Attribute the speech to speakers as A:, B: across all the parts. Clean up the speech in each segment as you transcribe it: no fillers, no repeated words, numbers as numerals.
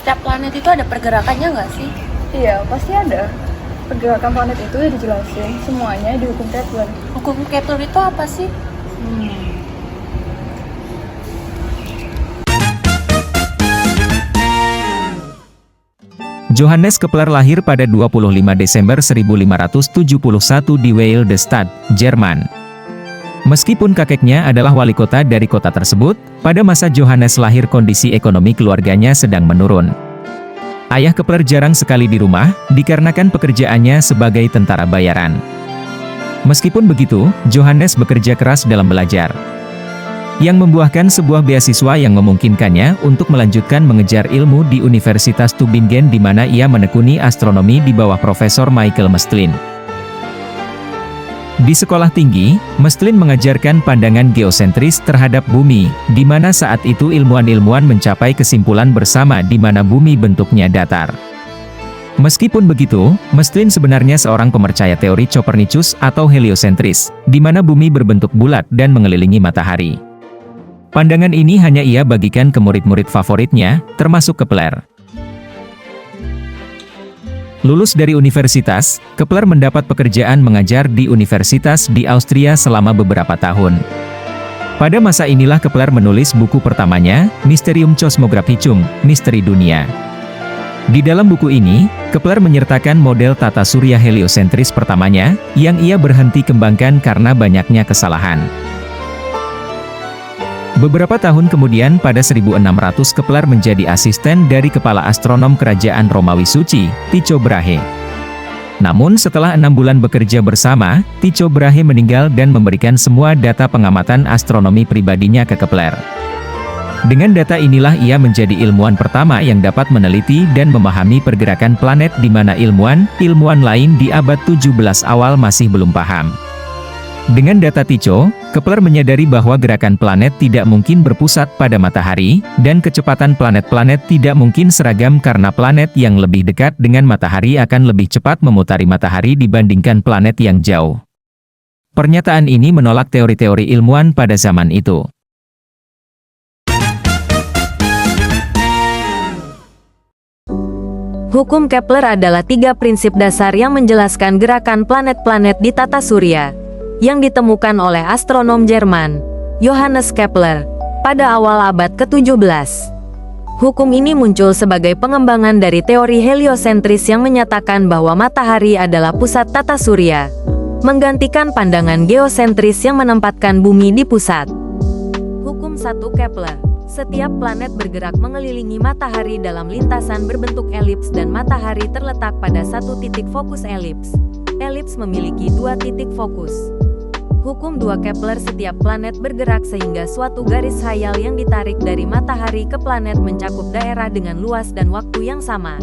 A: setiap planet itu ada pergerakannya nggak sih?
B: Iya, pasti ada. Pergerakan planet itu ya dijelasin semuanya di hukum Kepler.
A: Hukum Kepler itu apa sih?
C: Johannes Kepler lahir pada 25 Desember 1571 di Weil-de-Stad, Jerman. Meskipun kakeknya adalah wali kota dari kota tersebut, pada masa Johannes lahir kondisi ekonomi keluarganya sedang menurun. Ayah Kepler jarang sekali di rumah, dikarenakan pekerjaannya sebagai tentara bayaran. Meskipun begitu, Johannes bekerja keras dalam belajar, yang membuahkan sebuah beasiswa yang memungkinkannya untuk melanjutkan mengejar ilmu di Universitas Tübingen di mana ia menekuni astronomi di bawah Profesor Michael Maestlin. Di sekolah tinggi, Maestlin mengajarkan pandangan geosentris terhadap bumi, di mana saat itu ilmuwan-ilmuwan mencapai kesimpulan bersama di mana bumi bentuknya datar. Meskipun begitu, Maestlin sebenarnya seorang pemercaya teori Copernicus atau heliosentris, di mana bumi berbentuk bulat dan mengelilingi matahari. Pandangan ini hanya ia bagikan ke murid-murid favoritnya, termasuk Kepler. Lulus dari universitas, Kepler mendapat pekerjaan mengajar di universitas di Austria selama beberapa tahun. Pada masa inilah Kepler menulis buku pertamanya, Mysterium Cosmographicum, Misteri Dunia. Di dalam buku ini, Kepler menyertakan model tata surya heliosentris pertamanya, yang ia berhenti kembangkan karena banyaknya kesalahan. Beberapa tahun kemudian pada 1600 Kepler menjadi asisten dari kepala astronom kerajaan Romawi Suci, Tycho Brahe. Namun setelah 6 bulan bekerja bersama, Tycho Brahe meninggal dan memberikan semua data pengamatan astronomi pribadinya ke Kepler. Dengan data inilah ia menjadi ilmuwan pertama yang dapat meneliti dan memahami pergerakan planet di mana ilmuwan lain di abad 17 awal masih belum paham. Dengan data Tycho, Kepler menyadari bahwa gerakan planet tidak mungkin berpusat pada matahari, dan kecepatan planet-planet tidak mungkin seragam karena planet yang lebih dekat dengan matahari akan lebih cepat memutari matahari dibandingkan planet yang jauh. Pernyataan ini menolak teori-teori ilmuwan pada zaman itu.
D: Hukum Kepler adalah 3 prinsip dasar yang menjelaskan gerakan planet-planet di tata surya, yang ditemukan oleh astronom Jerman, Johannes Kepler, pada awal abad ke-17. Hukum ini muncul sebagai pengembangan dari teori heliosentris yang menyatakan bahwa matahari adalah pusat tata surya, menggantikan pandangan geosentris yang menempatkan bumi di pusat. Hukum 1 Kepler. Setiap planet bergerak mengelilingi matahari dalam lintasan berbentuk elips dan matahari terletak pada satu titik fokus elips. Elips memiliki 2 titik fokus. Hukum 2 Kepler. Setiap planet bergerak sehingga suatu garis khayal yang ditarik dari matahari ke planet mencakup daerah dengan luas dan waktu yang sama.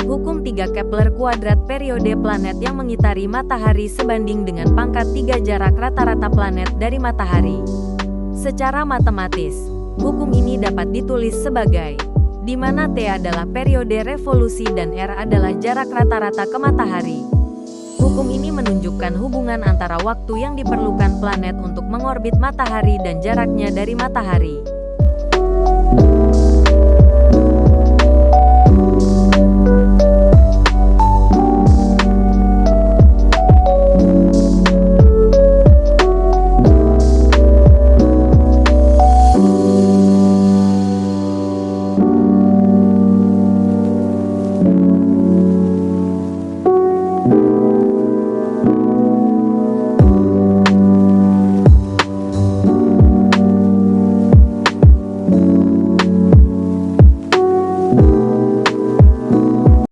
D: Hukum 3 Kepler. Kuadrat periode planet yang mengitari matahari sebanding dengan pangkat 3 jarak rata-rata planet dari matahari. Secara matematis, hukum ini dapat ditulis sebagai, di mana T adalah periode revolusi dan R adalah jarak rata-rata ke matahari. Hukum ini menunjukkan hubungan antara waktu yang diperlukan planet untuk mengorbit matahari dan jaraknya dari matahari.